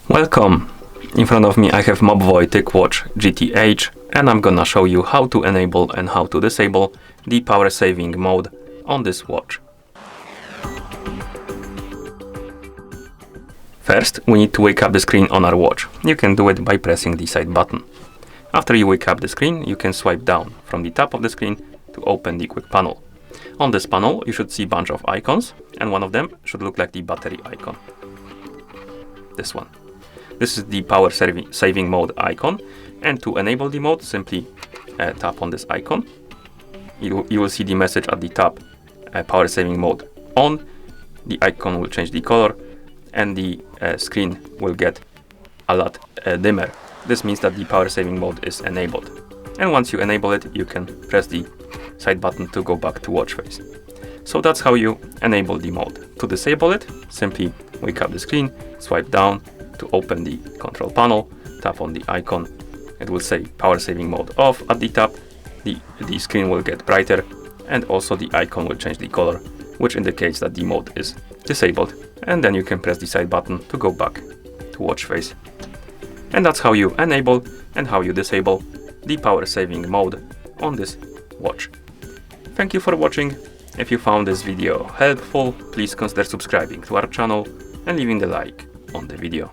Welcome! In front of me I have Mobvoi TicWatch GTH, and I'm gonna show you how to enable and how to disable the power saving mode on this watch. First, we need to wake up the screen on our watch. You can do it by pressing the side button. After you wake up the screen, you can swipe down from the top of the screen to open the quick panel. On this panel, you should see a bunch of icons, and one of them should look like the battery icon. This one. This is the power saving mode icon, and to enable the mode, simply tap on this icon. You will see the message at the top, power saving mode on. The icon will change the color, and the screen will get a lot dimmer. This means that the power saving mode is enabled. And once you enable it, you can press the side button to go back to watch face. So that's how you enable the mode. To disable it, simply wake up the screen, swipe down to open the control panel, tap on the icon. It will say power saving mode off at the top. The screen will get brighter, and also the icon will change the color, which indicates that the mode is disabled. And then you can press the side button to go back to watch face. And that's how you enable and how you disable the power saving mode on this watch. Thank you for watching. If you found this video helpful, please consider subscribing to our channel and leaving a like on the video.